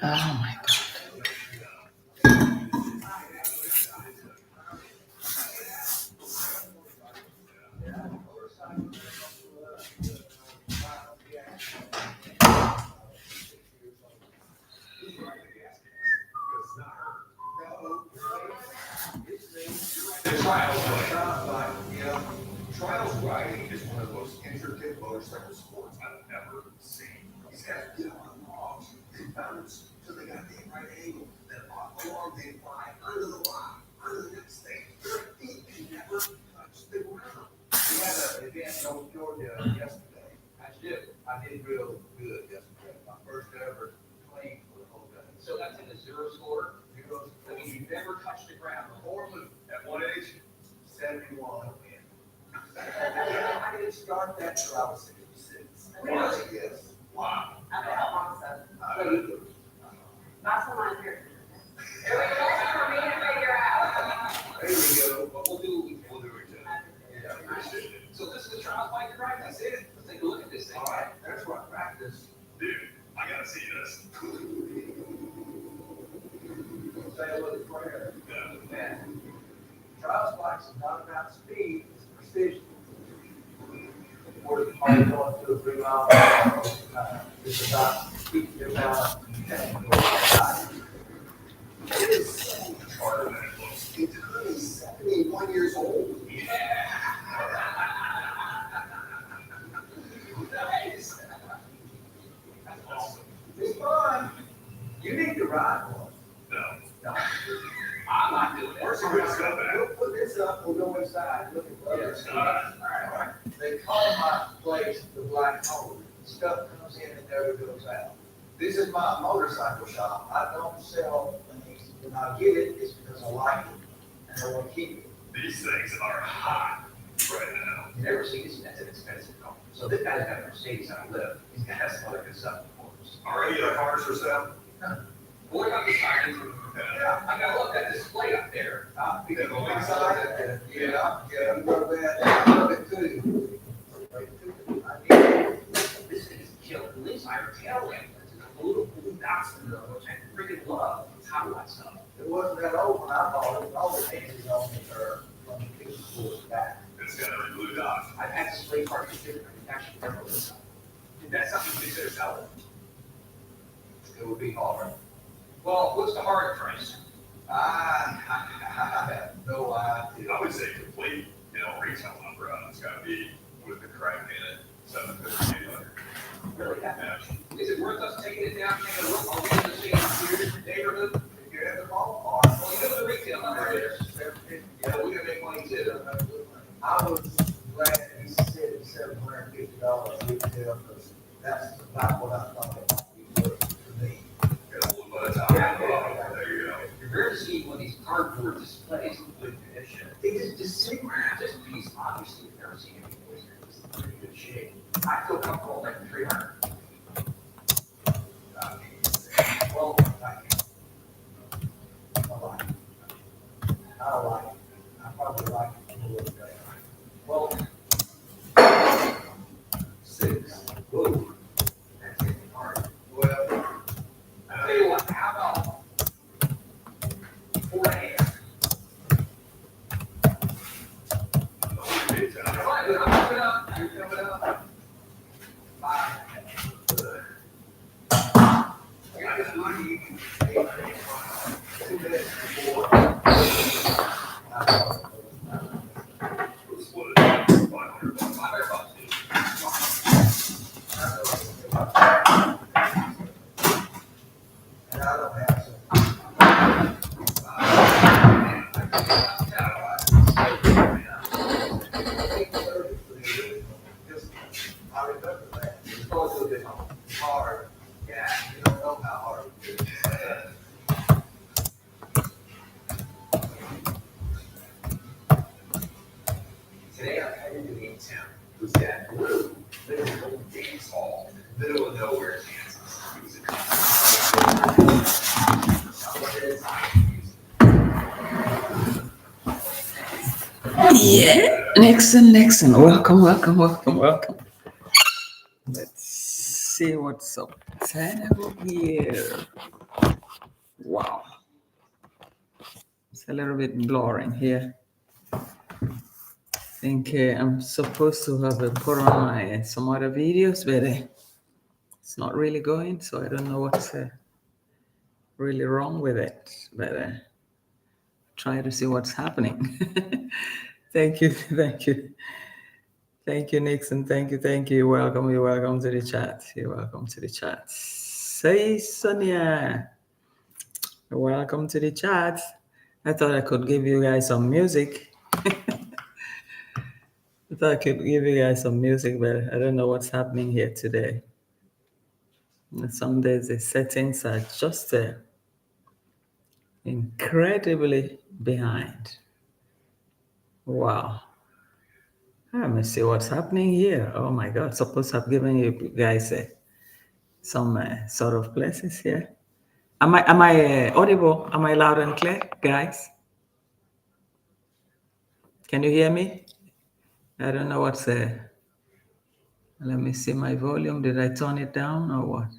Oh my God. Trials riding is one of the most intricate motorcycle sports I've ever seen. These guys get on logs, they bounce till they got the right angle, then off the log they fly under the rock, under the next thing. Their feet can never touch the ground. We had an event in North Georgia yesterday. I did real good yesterday. My first ever claim for the whole day. So that's in the zero score. Zero. I mean, you never touched the ground. Foreman, at what age? 71. I didn't start that till I was 66. Really? Yes. Wow. I bet how long so. Uh, Mastermind here. There we go, for me to figure out. There we go. But we'll do what we can. We'll do it, Jeff. Yeah, I appreciate it. So this is the trials bike and ride. That's it. Let's take a look at this thing. All right, that's what practice. Dude, I gotta see this. Say a little prayer. Yeah. And trials bikes is not about speed, it's precision. Or the part going to a 3 mile an hour, it's about keeping your balance and technical side. It is so much harder than it looks. It's only 71 years old. Nice. That's awesome. It's fun. You need to ride one. No. No. I'm not doing it. We're we'll put this up, we'll go inside, looking for other stuff. All right. They call my place the black hole. Stuff comes in and never goes out. This is my motorcycle shop. I don't sell things. When I get it, it's because I like it and I want to keep it. These things are hot right now. You never see this, that's an expensive car. So this guy's got a Mercedes on a lift. He's got some other good stuff, of course. Are any other cars for sale? What about this tire? Yeah. I gotta love that display up there. You can go inside. Yeah, a little bit too. I need it. This thing is killer. The least higher tail lamp, it's a little blue dots in the middle, which I freaking love. It's how do I stuff? It wasn't that old when I bought it. All the hinges on it are from the school's back. It's got every blue dot. I've had this play part for different, actually never this up. Is that something you consider selling? It would be hard. Well, what's the hard price? I have no idea. I would say complete, retail number on it's gotta be with the crank in it, 750, 800. Really? Yeah. Is it worth us taking it down, taking a look, are we in the same neighborhood? If you're at the ballpark. Well, you know the retail number there. Yeah, we're gonna make money too. I was glad that he said $750 retail, because that's about what I thought it might be worth to me. Got a little bit of time. There you go. You're rare to see one of these cardboard displays in good condition. They just sitting around, just a piece, obviously, you've never seen anything like this. It's in pretty good shape. I feel comfortable like 300. Well, I like it. I like it. I probably like it a little bit. Well, 6. whoa, that's getting hard. Well, I'll tell you what, how about 4.5? All right, I'm coming up, you're coming up. 5. I got this money you can pay for 2 minutes before. We'll split it up, $500. $500. And I don't have some. I remember that. It's also been hard. Yeah, you don't know how hard it is. Today I'm headed to the town. Who's that? Blue. There's an old dance hall in the middle of nowhere, Kansas. It was a Yeah. Nixon. Welcome. Let's see what's up. Terrible here. Wow. It's a little bit blurring here. I think I'm supposed to have put on my some other videos, but it's not really going, so I don't know what's really wrong with it. But try to see what's happening. Thank you, thank you. Thank you, Nixon. Thank you, thank you. You're welcome to the chat. You're welcome to the chat. Say Sonia. Welcome to the chat. I thought I could give you guys some music. I thought I could give you guys some music, but I don't know what's happening here today. Some days the settings are just incredibly behind. Wow. Let me see what's happening here. Oh my God. Suppose I've given you guys some sort of places here. Am I audible? Am I loud and clear, guys? Can you hear me? I don't know what's let me see my volume. Did I turn it down or what?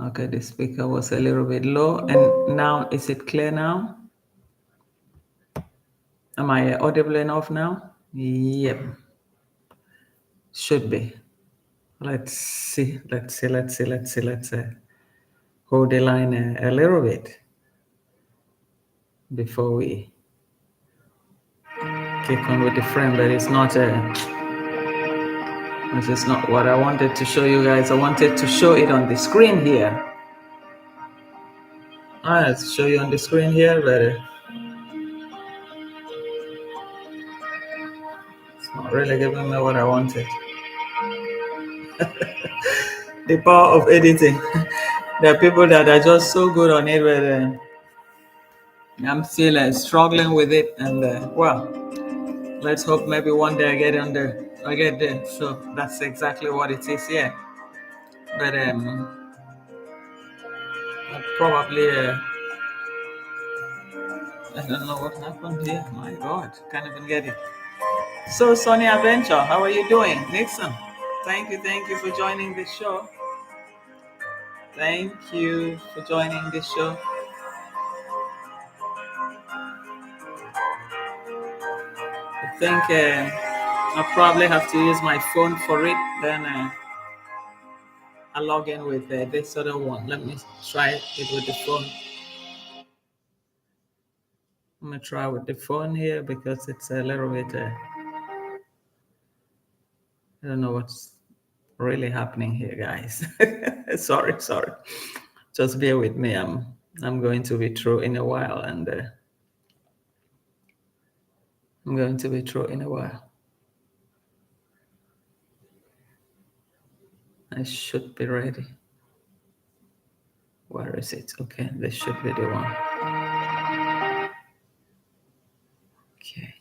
Okay, the speaker was a little bit low. And now, is it clear now? Am I audible enough now? Yep. Should be. Let's see. Let's hold the line a little bit before we kick on with the frame, but it's not this is not what I wanted to show you guys. I wanted to show it on the screen here. Let's show you on the screen here, but it's not really giving me what I wanted. The power of editing. There are people that are just so good on it, but I'm still struggling with it. And well, let's hope maybe one day I get there. So that's exactly what it is here. But probably I don't know what happened here. My God, can't even get it. So Sonny Adventure, how are you doing? Nixon, thank you for joining the show. Thank you for joining the show. I think I'll probably have to use my phone for it. Then I'll log in with this other one. Let me try it with the phone. I'm gonna try with the phone here because it's a little bit. I don't know what's really happening here, guys. sorry. Just bear with me. I'm going to be through in a while, and I'm going to be through in a while. I should be ready. Where is it? Okay, this should be the one. Okay.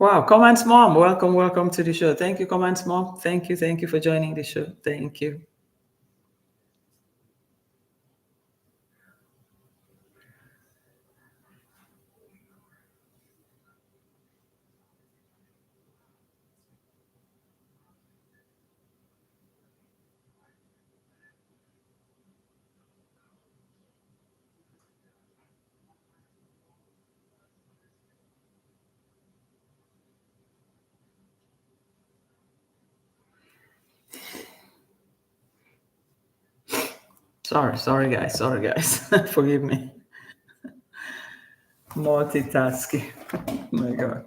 Wow, Comments Mom, welcome to the show. Thank you, Comments Mom. Thank you for joining the show. Thank you. Sorry guys. Forgive me. Multitasking. My God.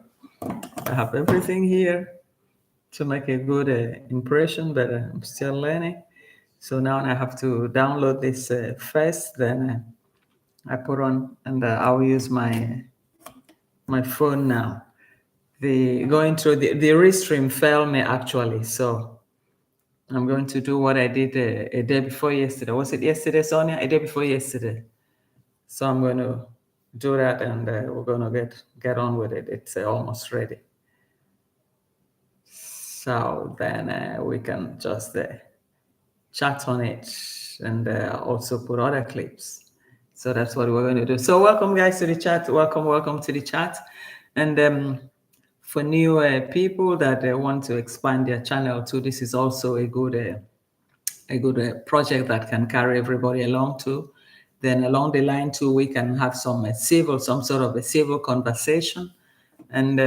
I have everything here to make a good impression, but I'm still learning. So now I have to download this first, then I put on, and I'll use my phone now. the going through the restream failed me actually. So I'm going to do what I did a day before yesterday. Was it yesterday, Sonia? A day before yesterday. So I'm going to do that, and we're going to get on with it. It's almost ready. So then we can just chat on it and also put other clips. So that's what we're going to do. So welcome, guys, to the chat. Welcome to the chat. And for new people that want to expand their channel too, this is also a good project that can carry everybody along too. Then along the line too, we can have some sort of a civil conversation, and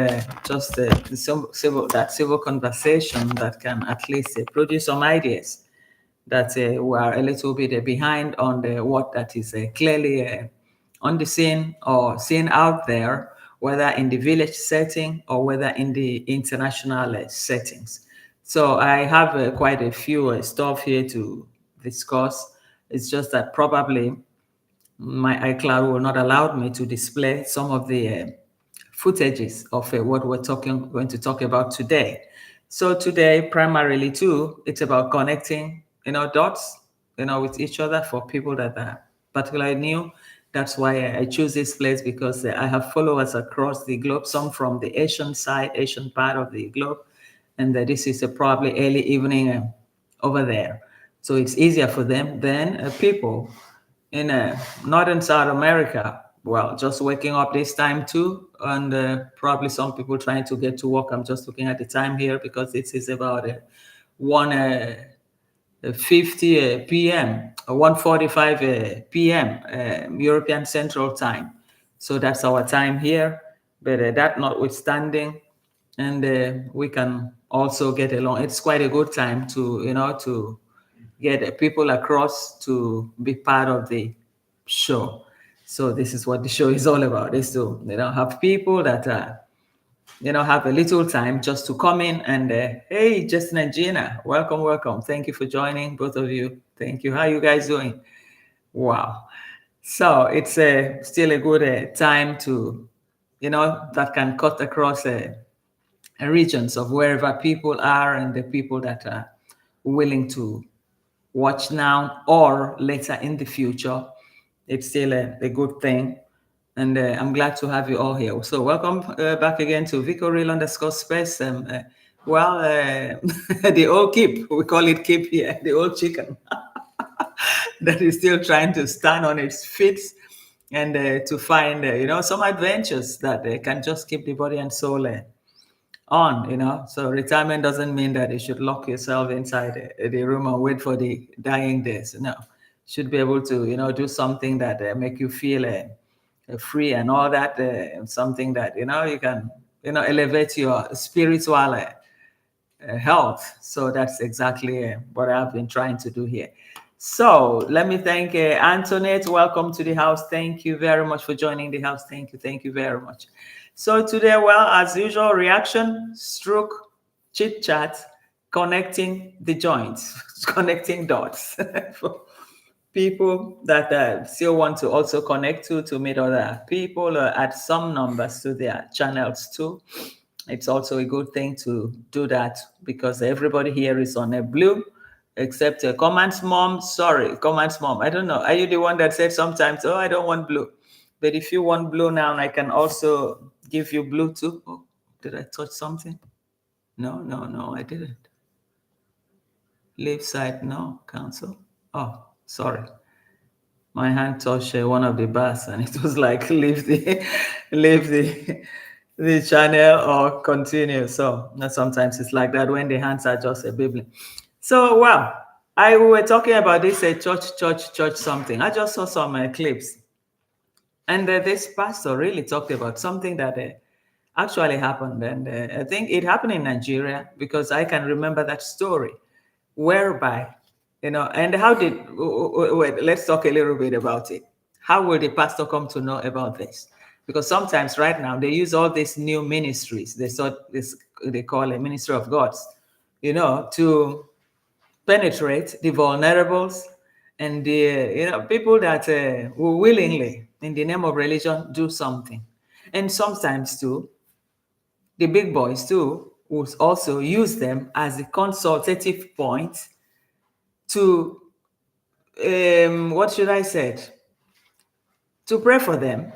just that civil conversation that can at least produce some ideas that we are a little bit behind on what that is clearly on the scene or seen out there, whether in the village setting or whether in the international settings. So I have quite a few stuff here to discuss. It's just that probably my iCloud will not allow me to display some of the footages of what we're going to talk about today. So today, primarily too, it's about connecting, dots, with each other for people that are particularly new. That's why I choose this place, because I have followers across the globe, some from the Asian part of the globe, and this is probably early evening over there. So it's easier for them than people in northern South America. Well, just waking up this time too, and probably some people trying to get to work. I'm just looking at the time here because it is about 1:50 p.m. 1:45 p.m. European Central Time. So that's our time here. But that notwithstanding, and we can also get along. It's quite a good time to get people across to be part of the show. So this is what the show is all about, is to have people that have a little time just to come in and hey, Justin and Gina, welcome. Thank you for joining, both of you. Thank you. How you guys doing? Wow. So it's still a good time to that can cut across regions of wherever people are, and the people that are willing to watch now or later in the future. It's still a good thing. And I'm glad to have you all here. So welcome back again to VicoReal_space. The old Kip, we call it Kip here, the old chicken that is still trying to stand on its feet and to find, some adventures that can just keep the body and soul on. So retirement doesn't mean that you should lock yourself inside the room and wait for the dying days. No, should be able to, do something that make you feel free and all that, something that, you can, elevate your spiritual health. So that's exactly what I've been trying to do here. So let me thank Antoinette. Welcome to the house. Thank you very much for joining the house. Thank you very much. So today, well, as usual, reaction, stroke, chit chat, connecting the joints, connecting dots for people that still want to also connect to meet other people or add some numbers to their channels too. It's also a good thing to do that, because everybody here is on a blue, except Command's mom. Sorry, Command's mom. I don't know. Are you the one that said sometimes, oh, I don't want blue? But if you want blue now, I can also give you blue too. Oh, did I touch something? No, I didn't. Leave side, no, cancel. Oh, sorry. My hand touched one of the bars, and it was like leave the channel or continue. So sometimes it's like that when the hands are just a bibbling. So well, we were talking about this church something. I just saw some clips, and this pastor really talked about something that actually happened, and I think it happened in Nigeria, because I can remember that story, whereby. And how did, wait, let's talk a little bit about it. How will the pastor come to know about this? Because sometimes right now they use all these new ministries. They call a ministry of gods, to penetrate the vulnerables and the, people that will willingly, in the name of religion, do something. And sometimes too, the big boys too would also use them as the consultative point to, what should I say, to pray for them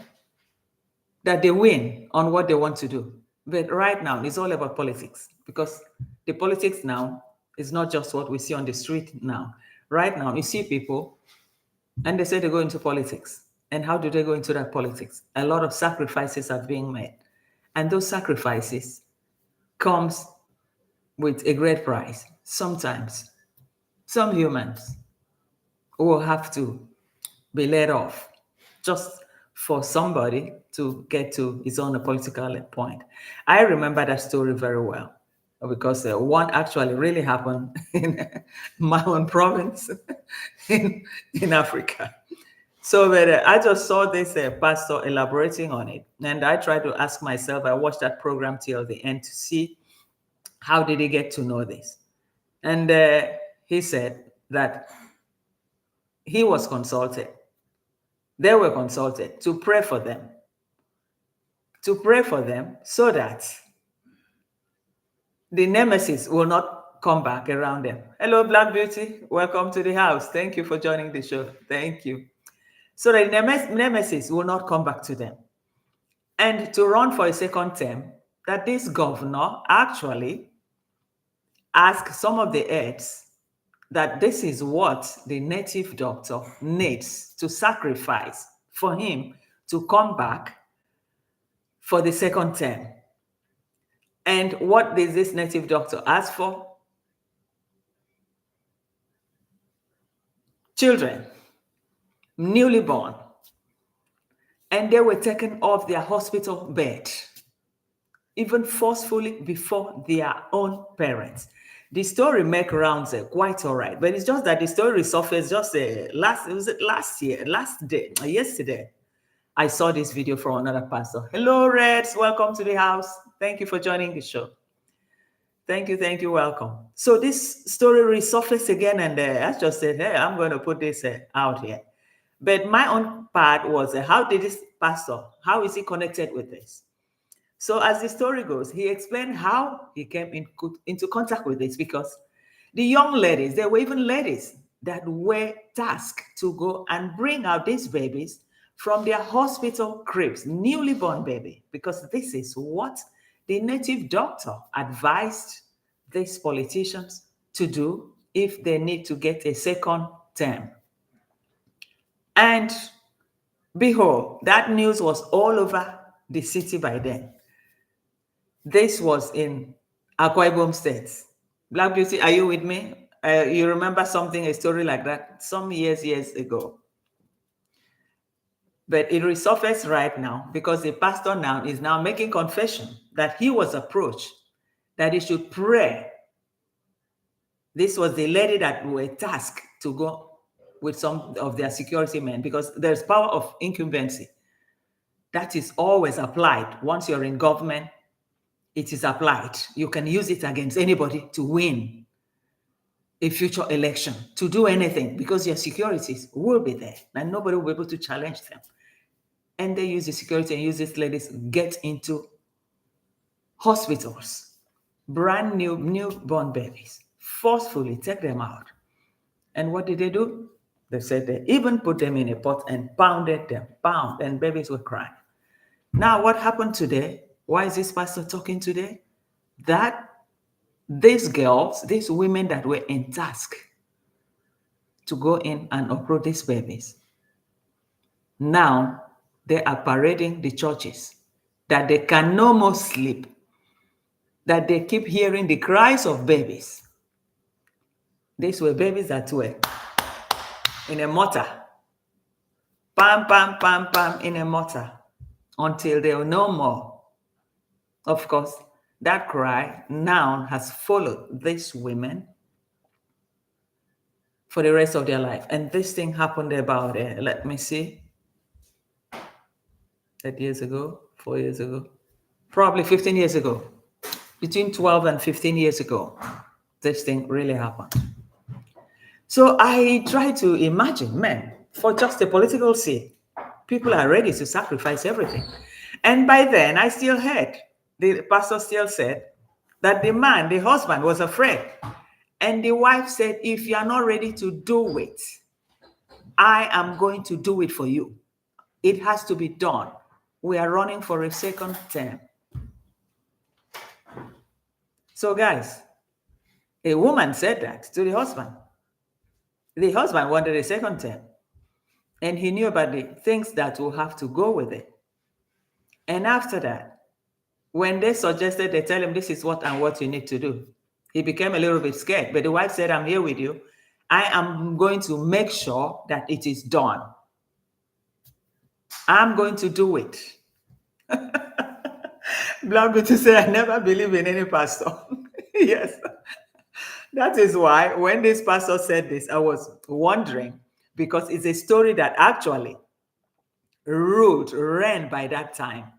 that they win on what they want to do. But right now, it's all about politics, because the politics now is not just what we see on the street now. Right now, you see people and they say they go into politics. And how do they go into that politics? A lot of sacrifices are being made. And those sacrifices comes with a great price. Sometimes, some humans will have to be let off just for somebody to get to his own political point. I remember that story very well because one actually really happened in my own province in Africa. So I just saw this pastor elaborating on it, and I tried to ask myself, I watched that program till the end to see how did he get to know this. And he said that he was consulted. They were consulted to pray for them. To pray for them so that the nemesis will not come back around them. Hello, Black Beauty. Welcome to the house. Thank you for joining the show. Thank you. So the nemesis will not come back to them. And to run for a second term, that this governor actually asked some of the aides that this is what the native doctor needs to sacrifice for him to come back for the second term. And what does this native doctor ask for? Children, newly born. And they were taken off their hospital bed, even forcefully before their own parents. The story make rounds quite all right, but it's just that the story resurfaced just yesterday. I saw this video from another pastor. Hello, Reds. Welcome to the house. Thank you for joining the show. Thank you, welcome. So this story resurfaced again, and I just said, hey, I'm going to put this out here. But my own part was, how did this pastor, how is he connected with this? So as the story goes, he explained how he came into contact with this, because the young ladies, there were even ladies that were tasked to go and bring out these babies from their hospital cribs, newly born baby, because this is what the native doctor advised these politicians to do if they need to get a second term. And behold, that news was all over the city by then. This was in Akwa Ibom State. Black Beauty, are you with me? You remember a story like that some years ago. But it resurfaced right now because the pastor now is now making confession that he was approached, that he should pray. This was the lady that were tasked to go with some of their security men, because there's power of incumbency. That is always applied. Once you're in government, it is applied. You can use it against anybody to win a future election, to do anything, because your securities will be there and nobody will be able to challenge them. And they use the security and use these ladies get into hospitals, brand new newborn babies, forcefully take them out. And what did they do? They said they even put them in a pot and pounded them, and babies were crying. Now, what happened today? Why is this pastor talking today? That these girls, these women that were in task to go in and uproot these babies, now they are parading the churches, that they can no more sleep, that they keep hearing the cries of babies. These were babies that were in a mortar, pam, pam, pam, pam, in a mortar, until they were no more. Of course, that cry now has followed these women for the rest of their life. And this thing happened about, let me see, 8 years ago, 4 years ago, probably 15 years ago, between 12 and 15 years ago, this thing really happened. So I try to imagine, man, for just a political seat, people are ready to sacrifice everything. And by then, I still heard the pastor still said that the man, the husband, was afraid. And the wife said, if you are not ready to do it, I am going to do it for you. It has to be done. We are running for a second term. So guys, a woman said that to the husband. The husband wanted a second term. And he knew about the things that will have to go with it. And after that, when they suggested, they tell him this is what and what you need to do, he became a little bit scared. But the wife said, I'm here with you. I am going to make sure that it is done. I'm going to do it. Black Beauty said, I never believe in any pastor. Yes. That is why when this pastor said this, I was wondering, because it's a story that actually ran by that time.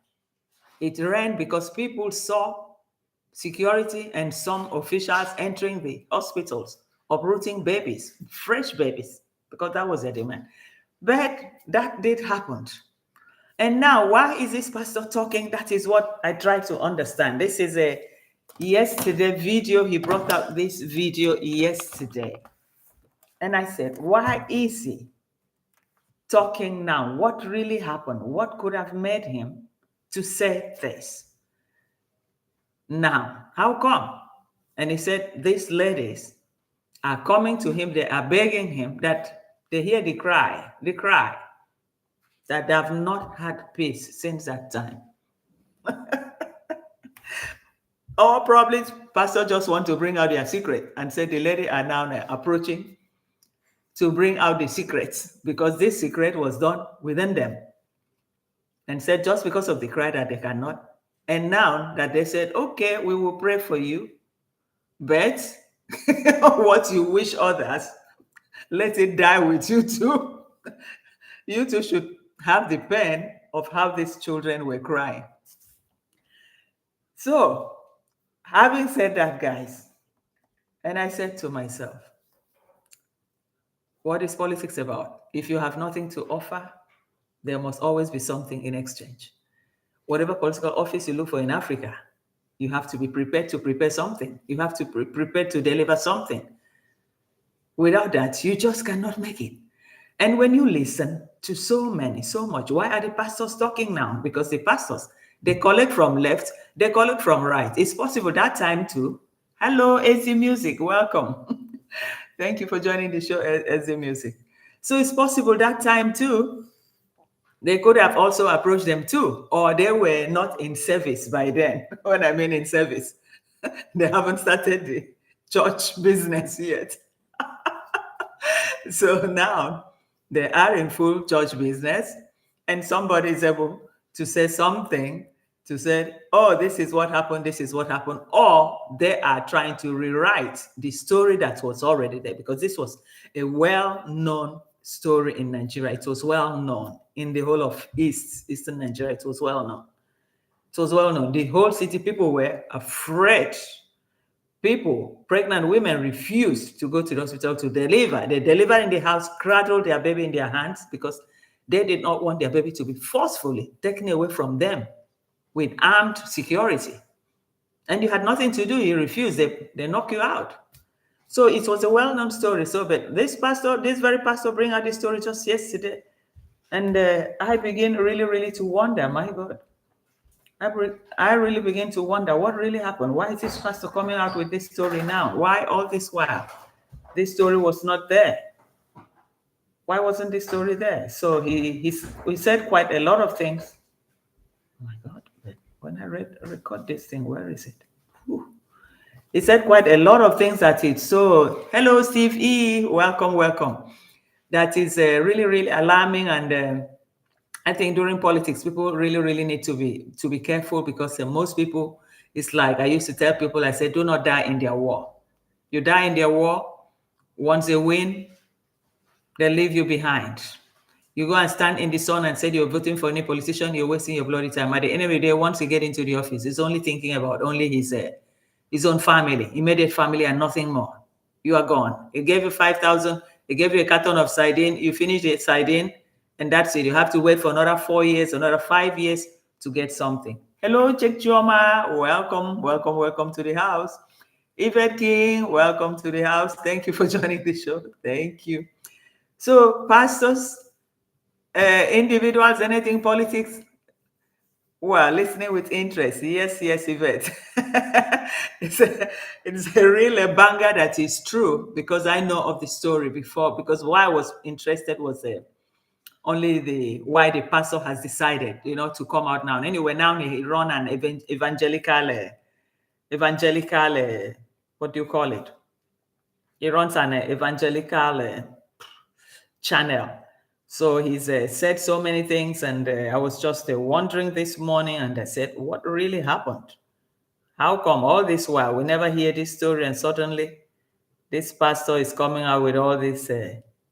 It ran because people saw security and some officials entering the hospitals, uprooting babies, fresh babies, because that was their demand. But that did happen. And now, why is this pastor talking? That is what I try to understand. This is a yesterday video. He brought out this video yesterday. And I said, why is he talking now? What really happened? What could have made him to say this? Now, how come? And he said, these ladies are coming to him. They are begging him that they hear the cry, that they have not had peace since that time. Or probably pastor just want to bring out their secret and say the lady are now approaching to bring out the secrets, because this secret was done within them. And said just because of the cry that they cannot. And now that they said, okay, we will pray for you, but what you wish others, let it die with you too. You too should have the pain of how these children were crying. So, having said that, guys, and I said to myself, what is politics about? If you have nothing to offer, there must always be something in exchange. Whatever political office you look for in Africa, you have to be prepared to prepare something. You have to be prepared to deliver something. Without that, you just cannot make it. And when you listen to so much, why are the pastors talking now? Because the pastors, they collect from left, they collect from right. It's possible that time too. Hello, AC Music, welcome. Thank you for joining the show, AC Music. So it's possible that time too, they could have also approached them too, or they were not in service by then. When I mean in service, they haven't started the church business yet. So now they are in full church business, and somebody is able to say something to say, oh, this is what happened, this is what happened, or they are trying to rewrite the story that was already there, because this was a well-known story in Nigeria. It was well known in the whole of Eastern Nigeria. It was well known. It was well known. The whole city, people were afraid. People, pregnant women, refused to go to the hospital to deliver. They delivered in the house, cradled their baby in their hands, because they did not want their baby to be forcefully taken away from them with armed security. And you had nothing to do. You refused. They knock you out. So it was a well-known story. So, but this very pastor, bring out this story just yesterday. And I begin really to wonder, my God. I really begin to wonder what really happened. Why is this pastor coming out with this story now? Why all this while? This story was not there. Why wasn't this story there? So he said quite a lot of things. Oh my God, but when I record this thing, where is it? Whew. He said quite a lot of things that it's so, hello, Steve E. Welcome. That is really alarming. And I think during politics, people really need to be careful, because most people, it's like I used to tell people, I said, do not die in their war. You die in their war, once they win, they leave you behind. You go and stand in the sun and say you're voting for any politician, you're wasting your bloody time. At the end of the day, once you get into the office, he's only thinking about only his own family, immediate family, and nothing more. You are gone. He gave you 5,000, he gave you a carton of sardine, you finish the sardine, and that's it. You have to wait for another 4 years, another 5 years to get something. Hello, Chek Chioma. Welcome to the house. Yvette King, welcome to the house. Thank you for joining the show. Thank you. So, pastors, individuals, anything politics? Well, listening with interest. Yes, Yvette. it's a real banger that is true because I know of the story before. Because why I was interested was only why the pastor has decided, to come out now. Anyway, now he run an evangelical, what do you call it? He runs an evangelical channel. So he's said so many things, and I was just wondering this morning, and I said, what really happened? How come all this while we never hear this story, and suddenly this pastor is coming out with all this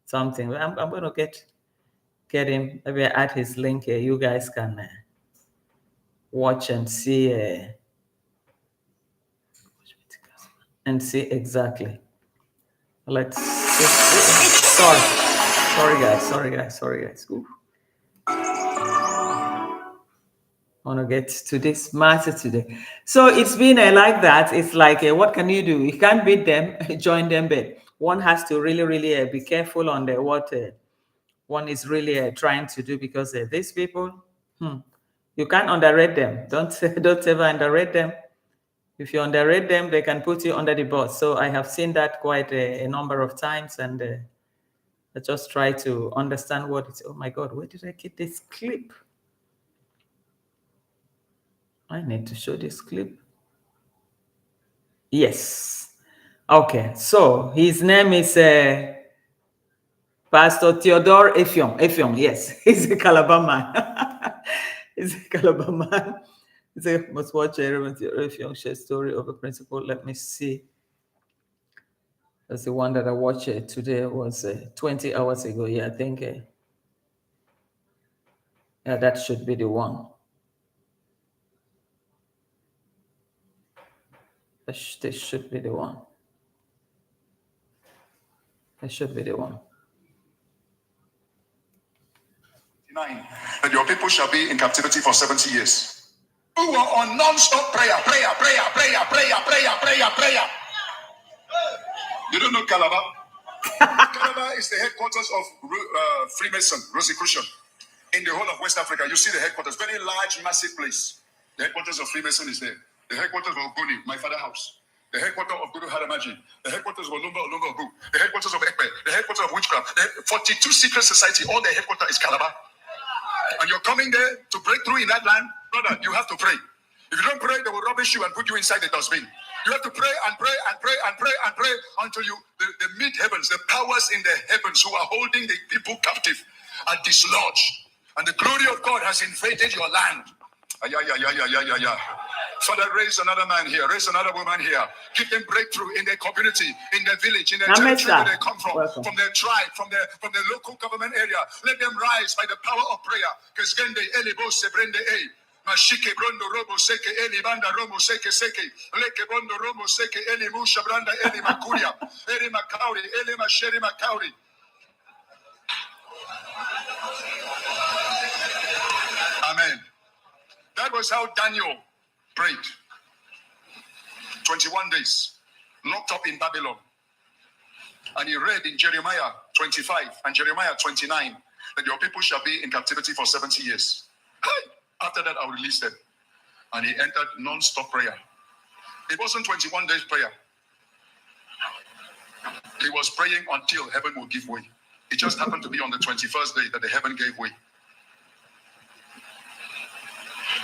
something? I'm going to get him. Maybe I add his link here. You guys can watch and see exactly. Let's sorry guys. Ooh. I want to get to this matter today. So it's been like that. It's like, what can you do? You can't beat them, join them, but one has to really be careful on what one is really trying to do, because these people, you can't underrate them. Don't ever underrate them. If you underrate them, they can put you under the bus. So I have seen that quite a number of times, and I just try to understand what it's. Oh my God, where did I get this clip? I need to show this clip. Yes. Okay. So his name is Pastor Theodore Effiong. Yes, he's a Calabar man. He's a Calabar man. So must watch Theodore Effiong share story of a principle. Let me see. That's the one that I watched today. Was 20 hours ago. Yeah, I think. Yeah, that should be the one. This should be the one. That should be the one. That your people shall be in captivity for 70 years. Who were on non-stop prayer. You don't know Calabar? Calabar is the headquarters of Freemason, Rosicrucian, in the whole of West Africa. You see the headquarters, very large, massive place. The headquarters of Freemason is there. The headquarters of Ogoni, my father's house. The headquarters of Guru Haramaji. The headquarters of Olumba Ogu. The headquarters of Ekpe. The headquarters of witchcraft. The 42 secret society, all the headquarters is Calabar. And you're coming there to break through in that land, brother, you have to pray. If you don't pray, they will rubbish you and put you inside the dustbin. You have to pray until the mid heavens, the powers in the heavens who are holding the people captive are dislodged. And the glory of God has invaded your land. Father, raise another man here, raise another woman here. Give them breakthrough in their community, in their village, in their territory where they come from their tribe, from their local government area. Let them rise by the power of prayer. Mashike brondo robo seke eli banda robo seke leke bondo robo seke eli musha branda eli makuria eli makauri eli masheri makauri. Amen. That was how Daniel prayed. 21 days, locked up in Babylon. And he read in Jeremiah 25 and Jeremiah 29 that your people shall be in captivity for 70 years. After that, I'll release them. And he entered non-stop prayer. It wasn't 21 days prayer. He was praying until heaven would give way. It just happened to be on the 21st day that the heaven gave way.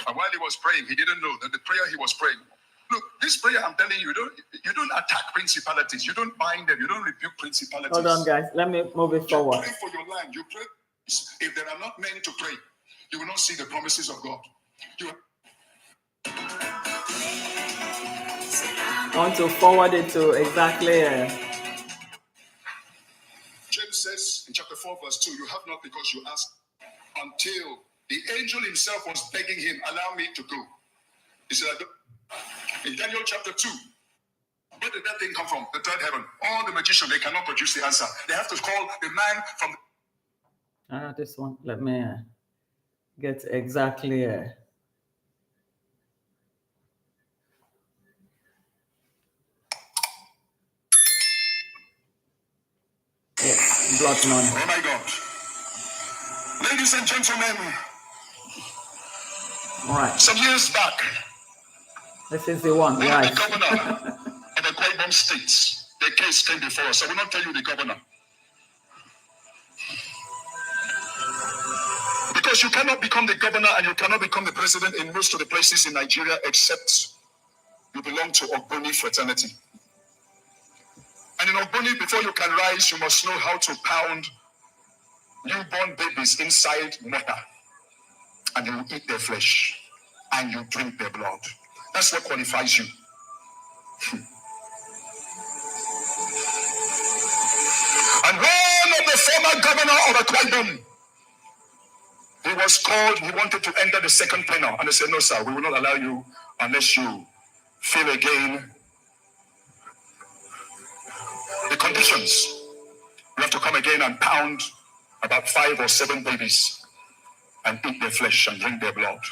And while he was praying, he didn't know that the prayer he was praying. Look, this prayer, I'm telling you, you don't attack principalities. You don't bind them. You don't rebuke principalities. Hold on, guys. Let me move it forward. You pray for your land. You pray. If there are not men to pray, you will not see the promises of God. I want to forward it to exactly. James says in chapter 4, verse 2, you have not because you ask, until the angel himself was begging him, allow me to go. He said, in Daniel chapter 2, where did that thing come from? The third heaven. All the magicians, they cannot produce the answer. They have to call the man from this one. Let me get exactly. blood money. Oh my God. Ladies and gentlemen, All right, some years back, this is the one, one of right? the governor of Akwa Ibom State, the case came before us. I will not tell you the governor. Because you cannot become the governor and you cannot become the president in most of the places in Nigeria except you belong to Ogboni fraternity. And in Ogboni, before you can rise, you must know how to pound newborn babies inside mortar. And you eat their flesh and you drink their blood. That's what qualifies you. And one of the former governor of Akwa Ibom, he was called, he wanted to enter the second panel. And they said, no, sir, we will not allow you unless you fill again the conditions. You have to come again and pound about 5 or 7 babies and eat their flesh and drink their blood.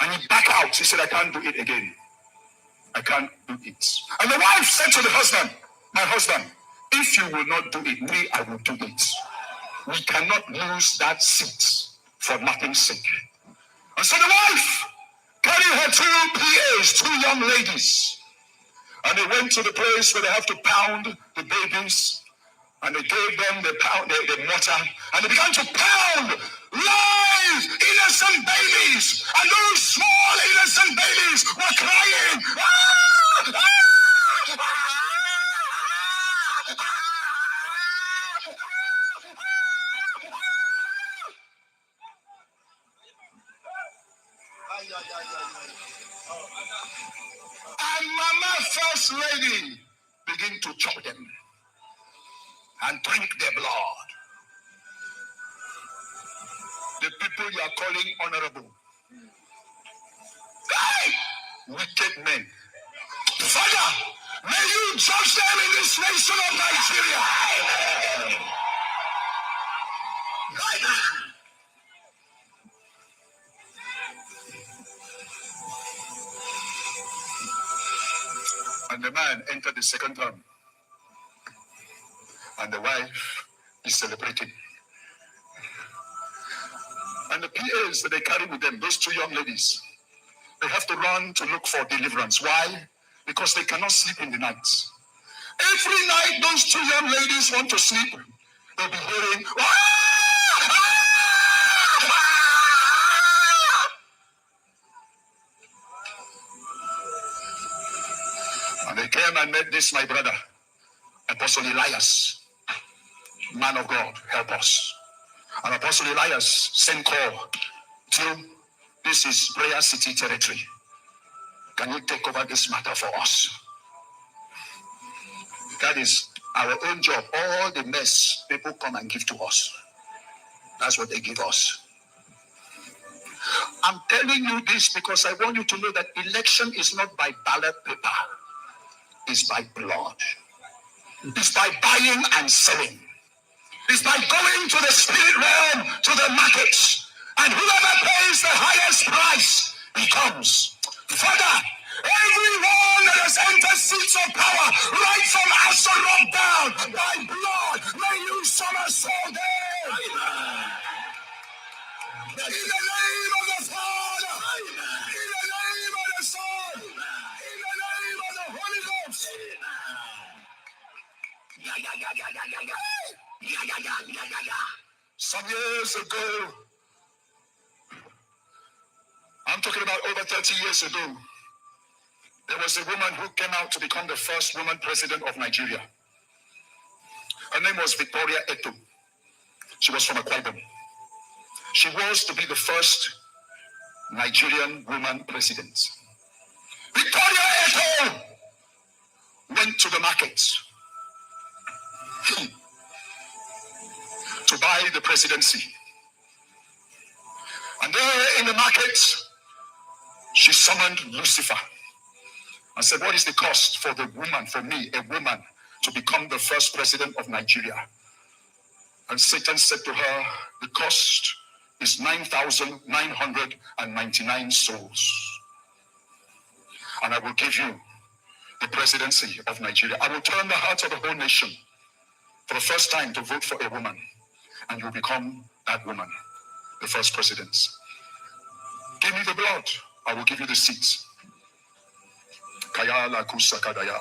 And he backed out. He said, I can't do it again. I can't do it. And the wife said to the husband, my husband, if you will not do it, me, I will do it. We cannot lose that seat for nothing's sake. And so the wife carried her 2 PAs, 2 young ladies. And they went to the place where they have to pound the babies. And they gave them the mortar. And they began to pound live innocent babies. And those small innocent babies were crying. Ah! Ah! And Mama First Lady begin to chop them and drink their blood. The people you are calling honorable. Hey! Wicked men. Father, may you judge them in this nation of Nigeria. And the man entered the second term. And the wife is celebrating. And the PAs that they carry with them, those 2 young ladies, they have to run to look for deliverance. Why? Because they cannot sleep in the night. Every night, those 2 young ladies want to sleep. They'll be hearing, and they came and met this, my brother, Apostle Elias, man of God, help us. And Apostle Elias sent call to, this is Prayer City territory. Can you take over this matter for us? That is our own job. All the mess people come and give to us. That's what they give us. I'm telling you this because I want you to know that election is not by ballot paper. It's by blood. It's by buying and selling. It's by going to the spirit realm, to the markets. And whoever pays the highest price becomes. Father, everyone that has entered seats of power, right from Asherah down, by blood, may you somersault them. In the name of the Father, in the name of the Son, in the name of the Holy Ghost. Some years ago, I'm talking about over 30 years ago, there was a woman who came out to become the first woman president of Nigeria. Her name was Victoria Eto. She was from Akwa Ibom. She was to be the first Nigerian woman president. Victoria Eto went to the market to buy the presidency. And there in the market, she summoned Lucifer and said, what is the cost for the woman, for me, a woman, to become the first president of Nigeria? And Satan said to her, the cost is 9,999 souls. And I will give you the presidency of Nigeria. I will turn the hearts of the whole nation for the first time to vote for a woman, and you become that woman, the first president. Give me the blood, I will give you the seat. Kaya la kusa kadaya.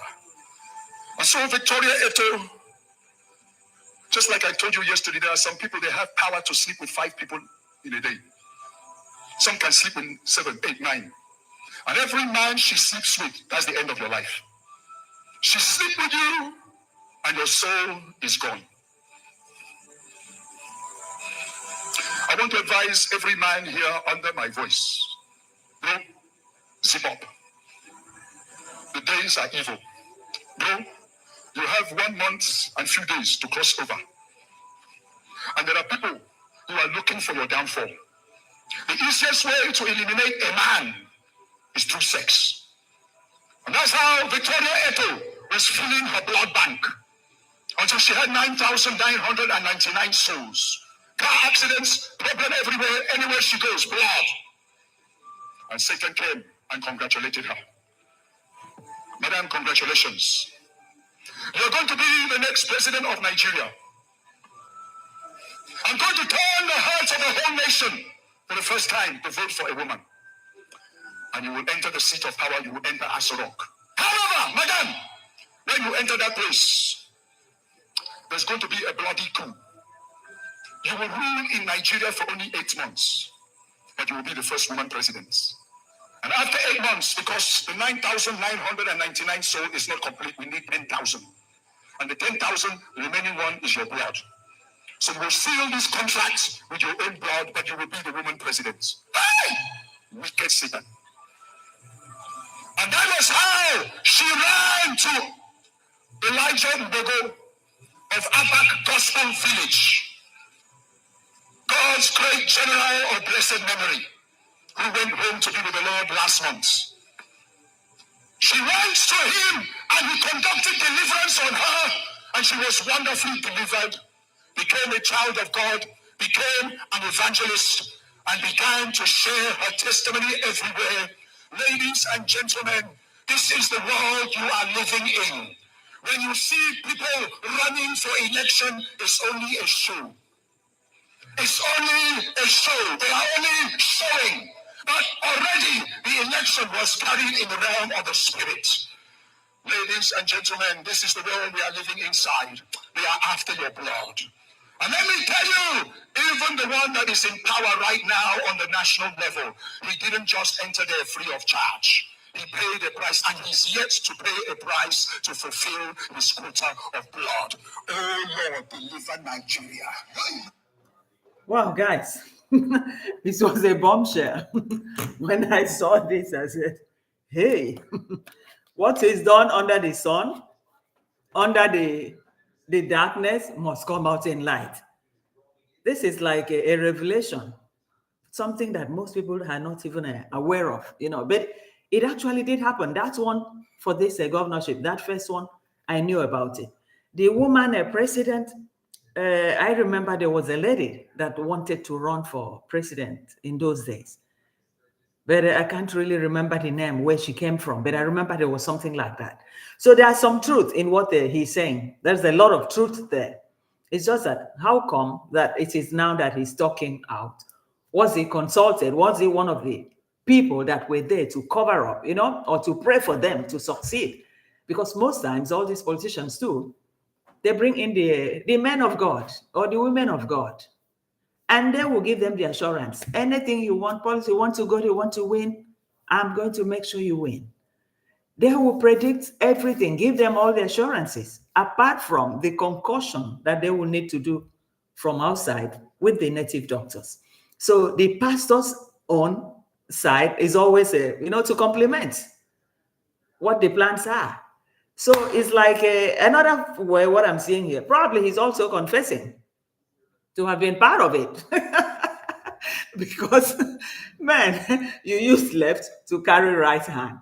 And so Victoria Eto, just like I told you yesterday, there are some people, they have power to sleep with 5 people in a day. Some can sleep with 7, 8, 9. And every man she sleeps with, that's the end of your life. She sleeps with you, and your soul is gone. I want to advise every man here under my voice. Bro, zip up. The days are evil. Bro, you have 1 month and few days to cross over. And there are people who are looking for your downfall. The easiest way to eliminate a man is through sex. And that's how Victoria Eto was filling her blood bank until she had 9,999 souls. Car accidents, problem everywhere, anywhere she goes, blood. And Satan came and congratulated her. Madam, congratulations. You're going to be the next president of Nigeria. I'm going to turn the hearts of the whole nation for the first time to vote for a woman. And you will enter the seat of power, you will enter Aso Rock. However, madam, when you enter that place, there's going to be a bloody coup. You will rule in Nigeria for only 8 months, but you will be the first woman president. And after 8 months, because the 9,999 soul is not complete, we need 10,000. And the 10,000, the remaining one is your blood. So you will seal this contract with your own blood, but you will be the woman president. Hey! Wicked Satan. And that was how she ran to Elijah Mbogo of Abak Gospel Village, God's great general of blessed memory, who went home to be with the Lord last month. She ran to him and he conducted deliverance on her, and she was wonderfully delivered, became a child of God, became an evangelist, and began to share her testimony everywhere. Ladies and gentlemen, this is the world you are living in. When you see people running for election, it's only a show. It's only a show. They are only showing. But already the election was carried in the realm of the spirit. Ladies and gentlemen, this is the world we are living inside. They are after your blood. And let me tell you, even the one that is in power right now on the national level, he didn't just enter there free of charge. He paid a price, and he's yet to pay a price to fulfill his quota of blood. Oh Lord, deliver Nigeria. Wow, guys, this was a bombshell. When I saw this, I said, hey, what is done under the sun, under the darkness, must come out in light. This is like a revelation, something that most people are not even aware of, but it actually did happen. That's one for this governorship. That first one, I knew about it. The woman president, I remember there was a lady that wanted to run for president in those days. But I can't really remember the name, where she came from. But I remember there was something like that. So there's some truth in what he's saying. There's a lot of truth there. It's just that how come that it is now that he's talking out? Was he consulted? Was he one of the people that were there to cover up, or to pray for them to succeed? Because most times, all these politicians too, they bring in the men of God or the women of God, and they will give them the assurance. Anything you want, policy, you want to go, you want to win, I'm going to make sure you win. They will predict everything, give them all the assurances, apart from the concussion that they will need to do from outside with the native doctors. So the pastor's own side is always, to complement what the plans are. So it's like another way, what I'm seeing here, probably he's also confessing to have been part of it. Because, man, you use left to carry right hand.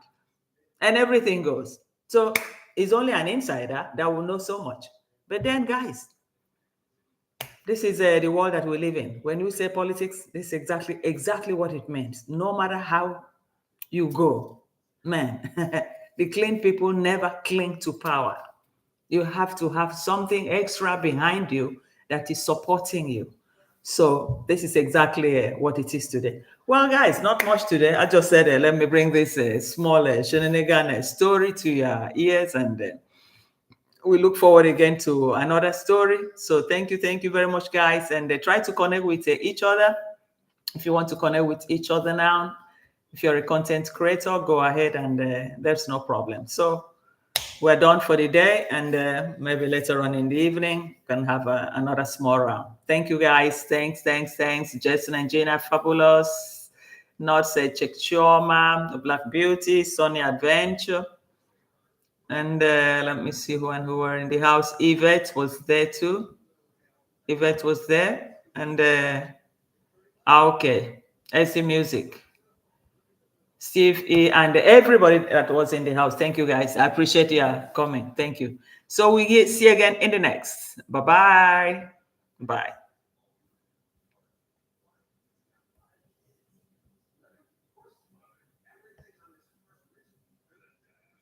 And everything goes. So it's only an insider that will know so much. But then, guys, this is the world that we live in. When you say politics, this is exactly what it means. No matter how you go, man, the clean people never cling to power. You have to have something extra behind you that is supporting you. So this is exactly what it is today. Well, guys, not much today. I just said, let me bring this small shenanigan story to your ears, and we look forward again to another story. So thank you very much, guys, and try to connect with each other. If you want to connect with each other now, if you're a content creator, go ahead, and there's no problem. So we're done for the day, and maybe later on in the evening, we can have another small round. Thank you, guys. Thanks. Jason and Gina, fabulous. Not say Check Choma, the Black Beauty, Sonny Adventure. And let me see who were in the house. Yvette was there too. Yvette was there. And okay, SC Music. Steve E, and everybody that was in the house. Thank you, guys. I appreciate your coming. Thank you. So we see you again in the next. Bye-bye. Bye.